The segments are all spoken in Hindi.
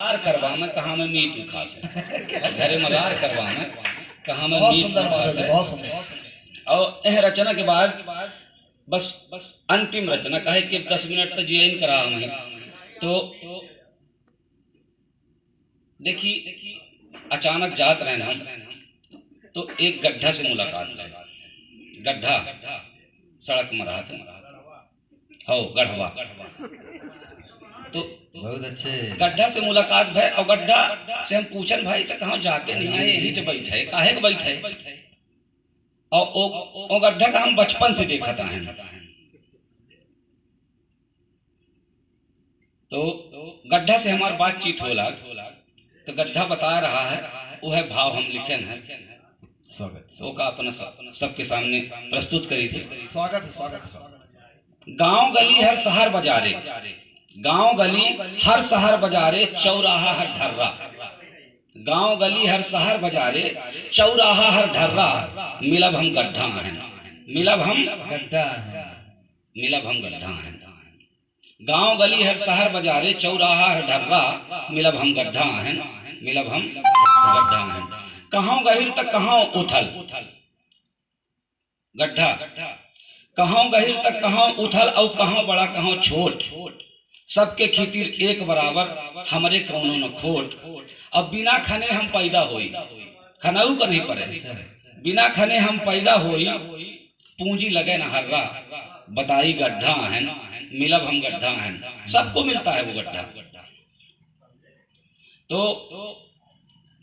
मगार करवा में कहाँ में मीट खा से घरे मगार करवा में कहाँ में मीट खा से। और यह रचना के बाद बस अंतिम रचना कहे कि 10 मिनट तो जियन करा हमें। तो देखी अचानक जात रहना तो एक गड्ढा से मुलाकात भई। गड्ढा सड़क में रहा था, हो गढ़वा। तो बहुत अच्छे गड्ढा से मुलाकात भय और गड्ढा से हम पूछन भाई तो कहाँ जाते नहीं आए, यही तो बैठे काहे बैठे। और ओ गड्ढा का हम बचपन से देखा था। तो गड्ढा से हमारी बातचीत होला तो गड्ढा बता रहा है वह भाव हम लिखे हैं। स्वागत सो का अपना सबके सामने प्रस्तुत करी थी। स्वागत। गांव गली हर शहर बाजारे, गांव गली हर शहर बाजारे चौराहा हर ढर्रा। गांव गली हर शहर बाजारे चौराहा हर ढर्रा। मिलब हम गड्ढा हैं, मिलब हम गड्ढा है, मिलब हम गड्ढा हैं। गांव गली हर शहर बाजारे चौराहा हर ढर्रा। मिलब हम गड्ढा हैं, मिलब हम गड्ढा हैं। कहाँ गहिर तक कहाँ उथल, गड्ढा कहाँ गहिर तक कहाँ उथल और कहाँ बड़ा कहाँ छोट। सबके खीतिर एक बराबर हमरे कौनो न खोट। अब बिना खने हम पैदा होई, खनाऊ का नहीं पड़े। बिना खने हम पैदा होई, पूंजी लगे न हर्रा। बताई गड्ढा है, मिलब हम गड्ढा हैं। सबको मिलता है वो गड्ढा। तो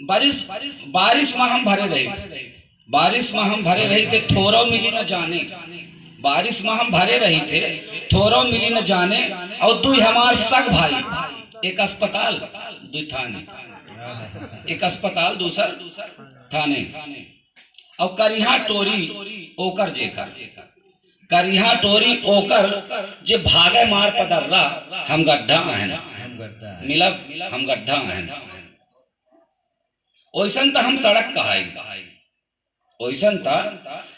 बारिश में हम भरे रहे थे, बारिश में हम भरे रही थे थोरो मिली न जाने। बारिश में हम भरे रही थे थोरो मिली न जाने। और दुई हमार सग भाई, एक अस्पताल दुई थाने, एक अस्पताल दूसर थाने। और करिहा टोरी ओकर जेकर, करिहा टोरी ओकर जे भागे मार पदर्रा। हम गड्ढा हैं, हम गड्ढा है, मिलब हम गड्ढा हैं। ओइसन त हम सड़क कहाई, ओइसन त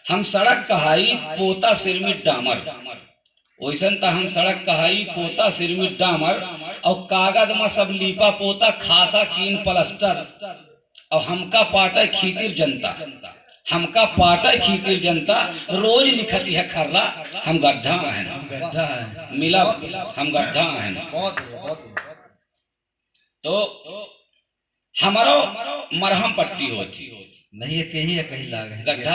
हम सड़क कहाई पोता सिरमिट डामर। ओइसन त हम सड़क कहाई पोता सिरमिट डामर। और कागज में सब लीपा पोता खासा कीन प्लास्टर। और हमका पाटे खीतिर जनता, हमका पाटे खीतिर जनता। रोज लिखती है खर्रा। हम गड्ढा हैं, हम गड्ढा है, मिलब हम गड्ढा हैं। तो हमारो मरहम पट्टी होती, नहीं है कहीं लाग है गड्ढा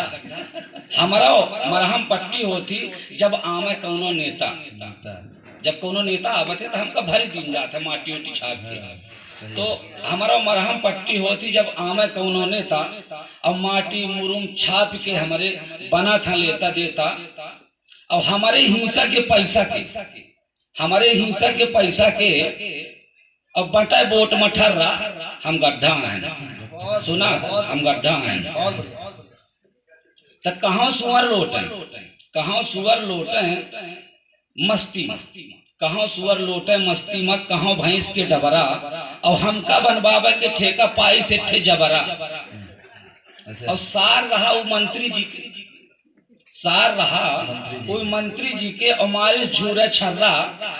हमारो मरहम पट्टी होती। जब आमे कौनो नेता, जब कोनो नेता आवत है तो हमका भरी दिन जाता माटी उटी छाप के। तो हमारा मरहम पट्टी होती जब आमे कौनो नेता। और माटी मुरुम छाप के हमारे बना था लेता देता। और हमारे हिंसा के पैसा के, हमारे हिंसा के पैसा के और बटा बोट मठर्रा। हम गड्ढा हैं, सुना हम गड्ढा हैं। तो कहाँ सुअर लोटे, कहाँ सुअर लोटे मस्ती, कहाँ सुअर लोटे मस्ती में, कहाँ भैंस के डबरा। और हमका बनवावे के ठेका पाई से ठे जबरा। और सार रहा वो मंत्री जी के, सार रहा वो मंत्री जी के। और मारे झूरे छर्रा।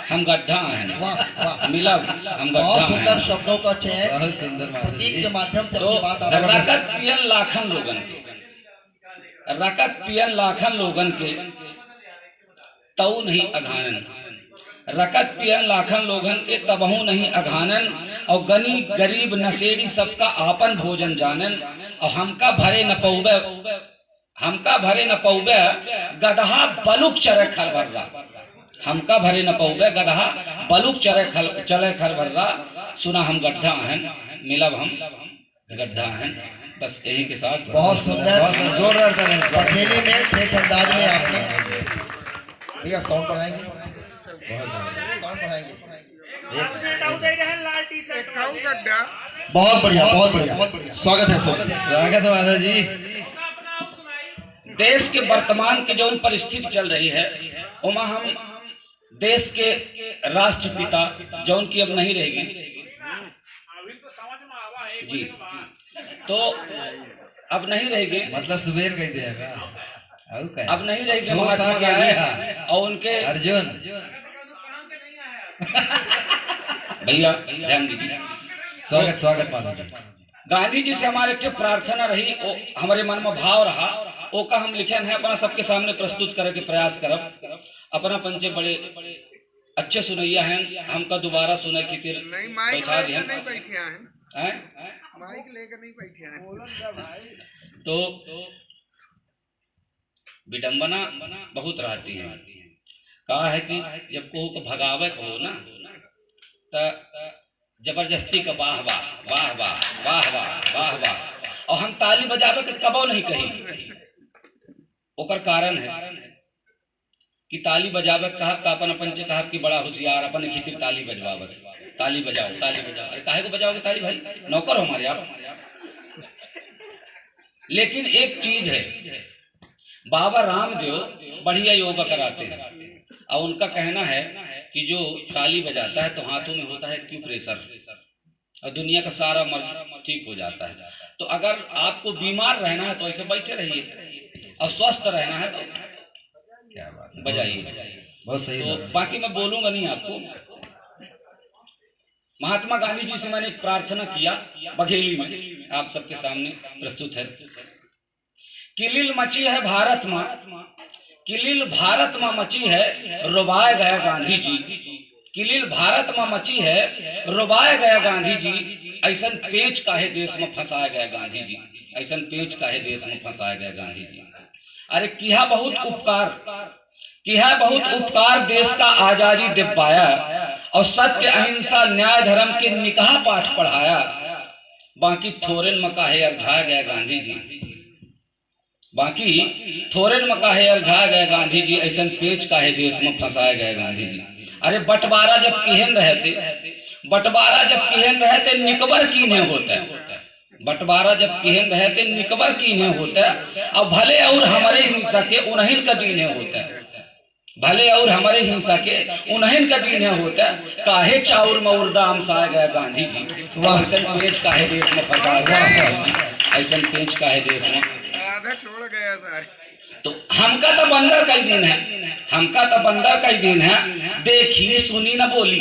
हम गड्ढा हैं, मिलब हम गड्ढा हैं। सुंदर शब्दों का चयन, बहुत सुंदर प्रतीक के माध्यम से तो अपनी बात रकत पियन लाखन लोगन के, रकत पियन लाखन लोगन के तऊ नहीं अघानन। रकत पियन लाखन लोगन के तबहू नहीं अघानन। और गनी गरीब नशेड़ी सबका आपन भोजन जानन। और हमका भरे न पौबे, हमका भरे न पौबे गदहा बलुक चरे खरभर्रा। हमका भरे न पौबे गदहा बलुक चले खरभर्रा। सुना हम गड्ढा हैं, मिलब हम गड्ढा हैं। बस यही के साथ बहुत सुंदर, बहुत जोरदार तालियां। पथेली में ठेठ अंदाज में आपने भैया साउंड बढ़ाएंगे, बहुत जोरदार। साउंड बढ़ाएंगे। एक बहुत बढ़िया, बहुत बढ़िया। स्वागत है, स्वागत है माधव जी। देश के वर्तमान के जो परिस्थिति चल रही है उमा हम देश के राष्ट्रपिता जो उनकी अब नहीं रहेगी जी, तो अब नहीं रहेगी, मतलब सुबेर कह देगा अब नहीं रहेगी सो महात्मा साल आया। गांधी और उनके अर्जुन भैया ध्यान दीजिए। स्वागत स्वागत माधव जी। गांधी जी से हमारे एक प्रार्थना रही, ओ हमारे मन में भाव रहा, ओ का हम लिखन है अपना सबके सामने प्रस्तुत करे के प्रयास करब। अपना पंचे बड़े अच्छे सुनैया हैं, हमका दोबारा सुने की तिर नहीं माइक बैठा लेकर दिया नहीं बैठे हैं, हैं? माइक लेकर नहीं बैठे हैं। तो विडंबना बहुत रहती है। कहा है कि जब कोहू को भगावे को हो ना तो जबरदस्ती का वाह वाह वाह वाह वाह वाह वाह वाह, और हम ताली बजावे के कबो नहीं कही। ओकर कारण है कि ताली बजावे कहा तो अपन अपन से कहा कि बड़ा होशियार, अपन खितिर ताली बजवावत, ताली बजाओ ताली बजाओ। अरे काहे को बजाओगे ताली भाई, नौकर हो हमारे आप। लेकिन एक चीज है, बाबा रामदेव बढ़िया योगा कराते हैं, और उनका कहना है कि जो ताली बजाता है तो हाथों में होता है एक्यूप्रेशर, और दुनिया का सारा मर्ज ठीक हो जाता है। तो अगर आपको बीमार रहना है तो ऐसे बैठे रहिए, और स्वस्थ रहना है तो क्या बात है, बजाइए। बहुत सही तो बात। बाकी मैं बोलूंगा नहीं आपको। महात्मा गांधी जी से मैंने एक प्रार्थना किया बघेली में, आप सबके सामने प्रस्तुत है। किलिल मची है भारत माँ, किलिल भारत माँ मची है, रुबाए गया गांधी जी। किलिल भारत माँ मची है, रुबाए गया गांधी जी। ऐसन पेच काहे देश में फंसाया गया गांधी जी, ऐसन पेच काहे देश में फंसाया गया गांधी जी। अरे किया बहुत उपकार, किया बहुत उपकार, देश का आजादी दिलवाया, और सत्य अहिंसा न्याय धर्म के निकाह पाठ पढ़ाया। बाकी थोरेन मकाहे अरझा गया गांधी जी, बाकी थोरेन मकाहे अरझा गए गांधी जी। ऐसन पेच काहे देश में फंसाए गए गांधी जी। अरे बंटवारा जब किहन रहते, बंटवारा जब किहन रहते निकबर कीने होता है, बंटवारा जब किहन रहते निकबर कीने होता है। अब भले और हमारे हिंसा के उन्हीं का दीन होता है, भले और हमारे हिंसा के उन्हीं का दीन होता है। काहे चाउर मऊर दाम साए गए गांधी जी। ऐसन पेच काहे देश में फंसाए गए गांधी जी, ऐसन पेच काहे देश में। आधा छोड़ गया सारे। तो हमका तो बंदर का ही दिन है, हमका तो बंदर का ही दिन है, देखी सुनी न बोली।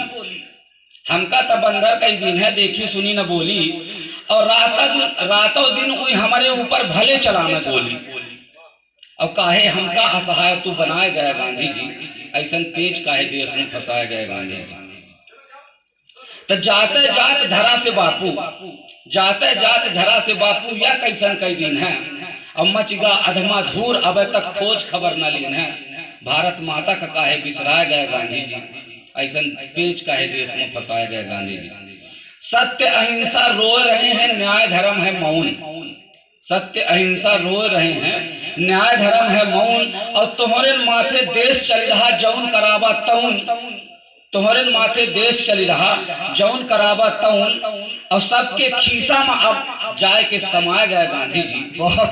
हमका तो बंदर का ही दिन है, देखी सुनी न बोली। और रातों दिन उई हमारे ऊपर भले चला में गोली। और काहे हमका असहाय तू बनाए गया गांधी जी, ऐसन पेच काहे देश में फंसाए गए गांधी जी। तो जाते जात धरा से बापू, जाते जात धरा से बापू, या कैसन कई दिन है। अब मचगा अधमा धूर, अब तक खोज खबर न लीन है। भारत माता का काहे बिसराए गए गांधी जी, ऐसन पेच काहे देश में फंसाए गए गांधी जी। सत्य अहिंसा रो रहे हैं, न्याय धर्म है मौन। सत्य अहिंसा रो रहे हैं, न्याय धर्म है मौन। और तुम्हारे माथे देश चल रहा जौन कराबा तौन, तुम्हारे माथे देश चली रहा जौन कराबा तौन। और सबके खीसा में अब जाए के समाये गए गांधी जी,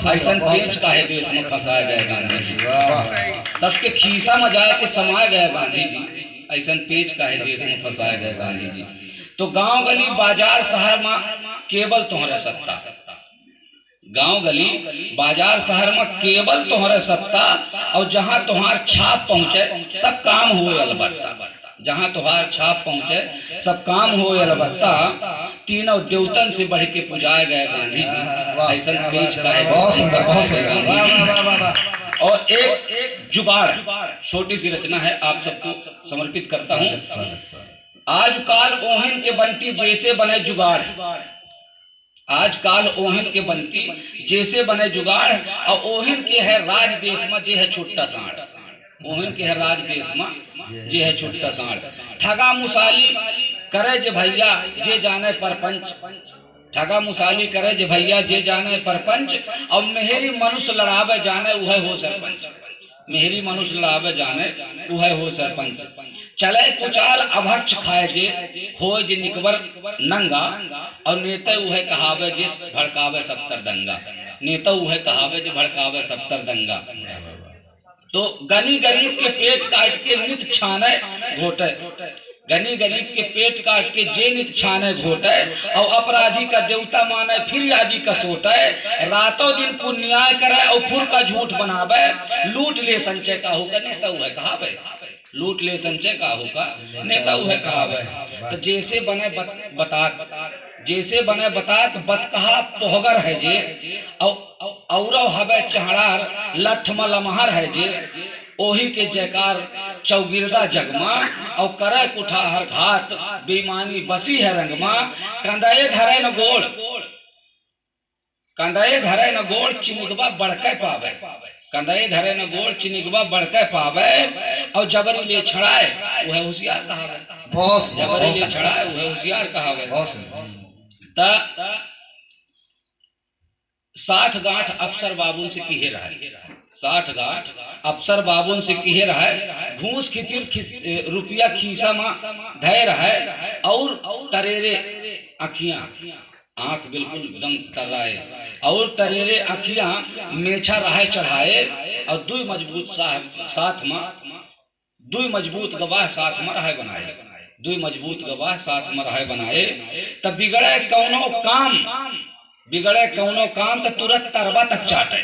ऐसन पेच काहे देश में फंसाए गए गांधी जी। सबके खीसा में जाए के समाये गए गांधी जी, ऐसन पेच काहे देश में फंसाए गए गांधी जी। तो गांव गली बाजार शहर में केवल तुम्हारे सत्ता, गांव गली बाजार शहर में केवल तुम्हारे सत्ता। और जहां तुम्हार छाप पहुंचे सब काम हुए अलबत्ता, जहां तुम्हार छाप पहुंचे सब काम हुए अलबत्ता। तीनों देवतन से बढ़ के पुजाए गए गांधी जी, ऐसा पेच का है। और एक जुगाड़ छोटी सी रचना है, आप सबको समर्पित करता हूँ। आज काल ओहिन के बनती जैसे बने जुगाड़, आज काल ओहिन के बनती जैसे बने जुगाड़। और ओहिन के है राज देश में जे है छोटा साढ़, ओहिन के है राज देश में जे है छोटा साढ़। ठगा मुसाली करे जे भैया जे जाने परपंच, ठगा मुसाली करे जे भैया जे जाने परपंच। और मेहरी मनुष्य लड़ावे जाने वह हो सरपंच, मेहरी मनुष्य लड़ावे जाने वह हो सरपंच। चले कुचाल अभक्ष खाए जे हो जे निकबर नंगा। और नेता वह कहावे जे भड़कावे सत्तर दंगा, नेता वह कहावे जे भड़कावे सत्तर दंगा। तो गनी गरीब के पेट काट के नित छाने घोटे, गनी गरीब के पेट काट के जे नित छाने घोटे। और अपराधी का देवता माने फिर आदि का सोटे। रातों दिन पुण्याय करे और फुर का झूठ बनावे। लूट ले संचय का होगा नेता वह कहावे, लूट ले संचय का होगा नेता वह कहावे। तो जैसे बने बता जैसे बने बता तो बत कहा पोहगर है जे और हवे चहड़ार लठ मलमहर है जे ओही के जयकार चौगिरदा जगमा और करे कुठा हर घात बेईमानी बसी है रंगमा कंदाए धरे न गोड़ कंदाए धरे न गोड़ चिनिकबा बढ़के पावे कंदाए धरे न गोड़ चिनिकबा बढ़के पावे और जबरी ले छड़ाए वह होशियार कहावे बहुत जबरी ले छड़ाए वह होशियार कहावे ता 60 गांठ अफसर बाबुन से किहे रहे 60 गांठ अफसर बाबुन से किहे रहे घूस खितिर रुपया खीसा में धैर है और तरेरे अखियां आंख बिल्कुल एकदम तर्राए और तरेरे अखियां मेछा रहे चढ़ाए और दुई मजबूत साथ में दुई मजबूत गवाह साथ में रहे बनाए दुई मजबूत गवाह साथ में रहे बनाए तब बिगड़े कौनो काम तो तुरंत तरवा तक चाटे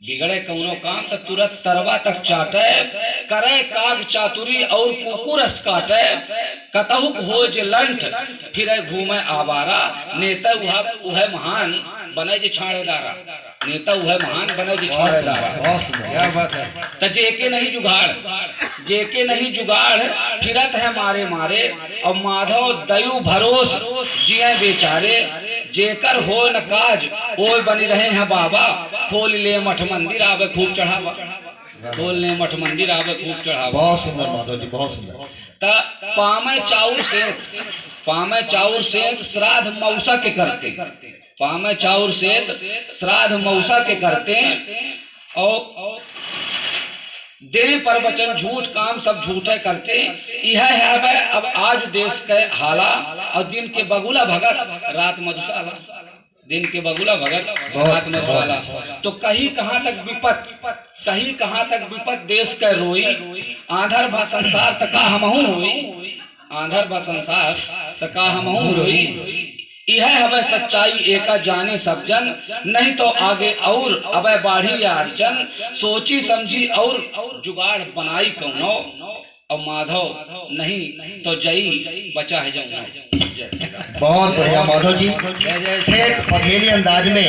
बिगड़े कौनो काम तो तुरंत तरवा तक चाटे करे काग चातुरी और कुकुरस काटे कतहुक हो जे लंठ फिरे घूमे आवारा नेता उहे महान बने जे छाड़ेदारा नेता उहे महान बने जे छाड़ेदारा क्या बात है। तो जेके नहीं जुगाड़ फिरत है मारे मारे और माधव दयु भरोस जिये बेचारे जेकर हो न काज ओय बनी रहे हैं बाबा खोल ले मठ मंदिर आवे खूब चढ़ावा खोल ले मठ मंदिर आवे खूब चढ़ावा। बहुत सुंदर माधव जी बहुत सुंदर। ता पामे चाउर सेत श्राद्ध मौसा के करते पामे चाउर सेत श्राद्ध मौसा के करते और दे पर वचन झूठ काम सब झूठे करते यह है अब आज देश के हाला और दिन के बगुला भगत रात मधुशाला दिन के बगुला भगत रात मधुशाला तो कहीं कहाँ तक विपत देश के रोई आंधर भा संसार तका हमहू रोई आंधर भा संसार तका हमहू रोई यह हवे सच्चाई एका जाने सब जन नहीं तो आगे और अबे बाढ़ी या अर्जन सोची समझी और जुगाड़ बनाई कौनो और माधव नहीं तो जई बचा है जमुना। जैसे बहुत बढ़िया माधव जी ठेठ पघेली अंदाज में